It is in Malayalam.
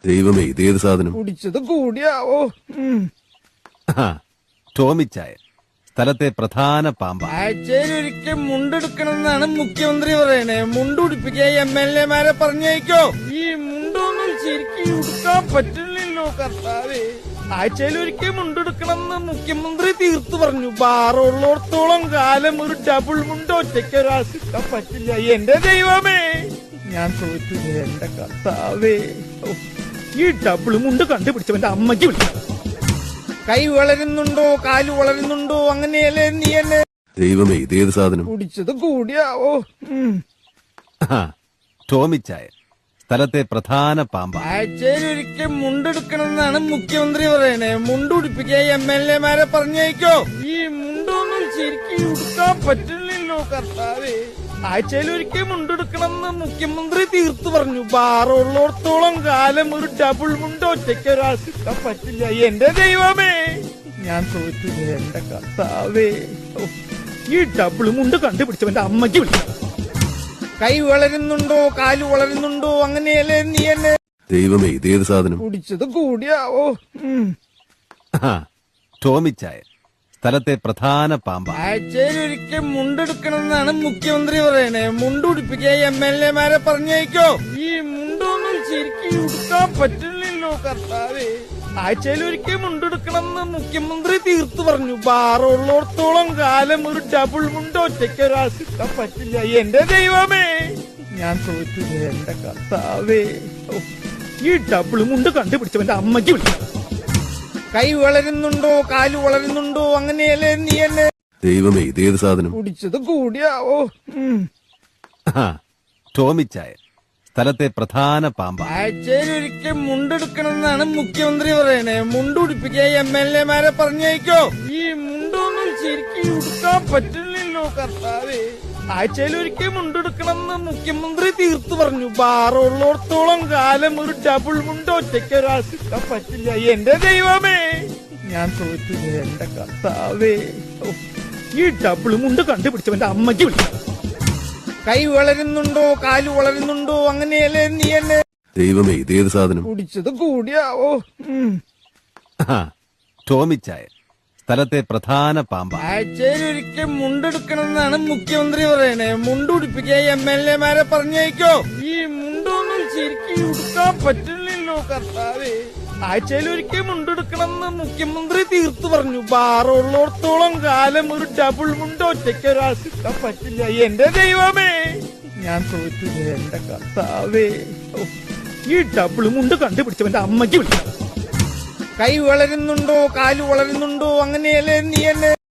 ദൈവമേ, ഇതേത് സാധനം? കുടിച്ചത് കൂടിയാവോ? ടോമിച്ചായ, സ്ഥലത്തെ പ്രധാന പാമ്പ. ആഴ്ചയിലൊരിക്കൽ മുണ്ടെടുക്കണമെന്നാണ് മുഖ്യമന്ത്രി പറയണേ. മുണ്ടുടിപ്പിക്കാൻ MLA-മാരെ പറഞ്ഞേക്കോ? ഈ മുണ്ടൊന്നും ശരിക്കും ഉടുക്കാൻ പറ്റില്ലല്ലോ കർത്താവേ. ആഴ്ചയിലൊരിക്കൽ മുണ്ടെടുക്കണമെന്ന് മുഖ്യമന്ത്രി തീർത്തു പറഞ്ഞു. ബാറുള്ളോടത്തോളം കാലം ഒരു ഡബിൾ മുണ്ട് ഒറ്റയ്ക്ക് ഒരാൾക്ക് ഇട്ടാൻ പറ്റില്ല. എന്റെ ദൈവമേ, ഞാൻ തോറ്റു എന്റെ കർത്താവേ. ഈ ഡബിൾ മുണ്ട് കണ്ടുപിടിച്ചവന്റെ അമ്മയ്ക്ക് വിളിക്കാം. കൈ വളരുന്നുണ്ടോ, കാല് വളരുന്നുണ്ടോ, അങ്ങനെയല്ലേ നീ എന്നെ? ദൈവമേ, ഇതേത് സാധനം? കുടിച്ചത് കൂടിയാവോ? ടോമിച്ചായ, സ്ഥലത്തെ പ്രധാന പാമ്പ. ആഴ്ചയിലൊരിക്കൽ മുണ്ടെടുക്കണമെന്നാണ് മുഖ്യമന്ത്രി പറയണേ. മുണ്ടുടിപ്പിക്കാൻ MLA-മാരെ പറഞ്ഞേക്കോ? ഈ മുണ്ടൊന്നും ശരിക്കും ഉടുക്കാൻ പറ്റില്ലല്ലോ കർത്താവേ. ആഴ്ചയിലൊരിക്കൽ മുണ്ടെടുക്കണമെന്ന് മുഖ്യമന്ത്രി തീർത്തു പറഞ്ഞു. ബാറുള്ളോടത്തോളം കാലം ഒരു ഡബിൾ മുണ്ട് ഒറ്റയ്ക്ക് ഒരാൾക്ക് ഇട്ടാൻ പറ്റില്ല. എന്റെ ദൈവമേ, ഞാൻ തോറ്റു എന്റെ കർത്താവേ. ഈ ഡബിൾ മുണ്ട് കണ്ടുപിടിച്ചവന്റെ അമ്മയ്ക്ക് വിളിക്കാം. കൈ വളരുന്നുണ്ടോ, കാല് വളരുന്നുണ്ടോ, അങ്ങനെയല്ലേ നീ എന്നെ? ദൈവമേ, ഇതേത് സാധനം? കുടിച്ചത് കൂടിയാവോ? ടോമിച്ചായ, സ്ഥലത്തെ പ്രധാന പാമ്പ. ആഴ്ചയിലൊരിക്കൽ മുണ്ടെടുക്കണമെന്നാണ് മുഖ്യമന്ത്രി പറയണേ. മുണ്ടുടിപ്പിക്കാൻ MLA-മാരെ പറഞ്ഞേക്കോ? ഈ മുണ്ടൊന്നും ശരിക്കും ഉടുക്കാൻ പറ്റില്ലല്ലോ കർത്താവേ. ആഴ്ചയിലൊരിക്കൽ മുണ്ടെടുക്കണമെന്ന് മുഖ്യമന്ത്രി തീർത്തു പറഞ്ഞു. ബാറുള്ളോടത്തോളം കാലം ഒരു ഡബിൾ മുണ്ട് ഒറ്റയ്ക്ക് ഒരാൾക്ക് ഇട്ടാൻ പറ്റില്ല. എന്റെ ദൈവമേ, ഞാൻ തോറ്റു എന്റെ കർത്താവേ. ഈ ഡബിൾ മുണ്ട് കണ്ടുപിടിച്ചവന്റെ അമ്മയ്ക്ക് വിളിക്കാം. കൈ വളരുന്നുണ്ടോ, കാല് വളരുന്നുണ്ടോ, അങ്ങനെയല്ലേ നീ എന്നെ? ദൈവമേ, ഇതേത് സാധനം? കുടിച്ചത് കൂടിയാവോ? ടോമിച്ചായ, സ്ഥലത്തെ പ്രധാന പാമ്പ. ആഴ്ചയിലൊരിക്കൽ മുണ്ടെടുക്കണമെന്നാണ് മുഖ്യമന്ത്രി പറയണേ. മുണ്ടുടിപ്പിക്കാൻ MLA-മാരെ പറഞ്ഞേക്കോ? ഈ മുണ്ടൊന്നും ശരിക്കും ഉടുക്കാൻ പറ്റില്ലല്ലോ കർത്താവേ. ആഴ്ചയിലൊരിക്കൽ മുണ്ടെടുക്കണമെന്ന് മുഖ്യമന്ത്രി തീർത്തു പറഞ്ഞു. ബാറുള്ളോടത്തോളം കാലം ഒരു ഡബിൾ മുണ്ട് ഒറ്റയ്ക്ക് ഒരാൾക്ക് ഇട്ടാൻ പറ്റില്ല. എന്റെ ദൈവമേ, ഞാൻ തോറ്റു എന്റെ കർത്താവേ. ഈ ഡബിൾ മുണ്ട് കണ്ടുപിടിച്ചവന്റെ അമ്മയ്ക്ക് വിളിക്കാം. കൈ വളരുന്നുണ്ടോ, കാല് വളരുന്നുണ്ടോ, അങ്ങനെയല്ലേ നീ എന്നെ? ദൈവമേ, ഇതേത് സാധനം? കുടിച്ചത് കൂടിയാവോ? ടോമിച്ചായ, സ്ഥലത്തെ പ്രധാന പാമ്പ. ആഴ്ചയിലൊരിക്കൽ മുണ്ടെടുക്കണമെന്നാണ് മുഖ്യമന്ത്രി പറയണേ. മുണ്ടുടിപ്പിക്കാൻ MLA-മാരെ പറഞ്ഞേക്കോ? ഈ മുണ്ടൊന്നും ശരിക്കും ഉടുക്കാൻ പറ്റില്ലല്ലോ കർത്താവേ. ആഴ്ചയിലൊരിക്കൽ മുണ്ടെടുക്കണമെന്ന് മുഖ്യമന്ത്രി തീർത്തു പറഞ്ഞു. ബാറുള്ളോടത്തോളം കാലം ഒരു ഡബിൾ മുണ്ട് ഒറ്റയ്ക്ക് ഒരാൾക്ക് ഇട്ടാൻ പറ്റില്ല. എന്റെ ദൈവമേ, ഞാൻ തോറ്റു എന്റെ കർത്താവേ. ഈ ഡബിൾ മുണ്ട് കണ്ടുപിടിച്ചവന്റെ അമ്മയ്ക്ക് വിളിക്കാം. കൈ വളരുന്നുണ്ടോ, കാല് വളരുന്നുണ്ടോ, അങ്ങനെയല്ലേ നീ എന്നെ?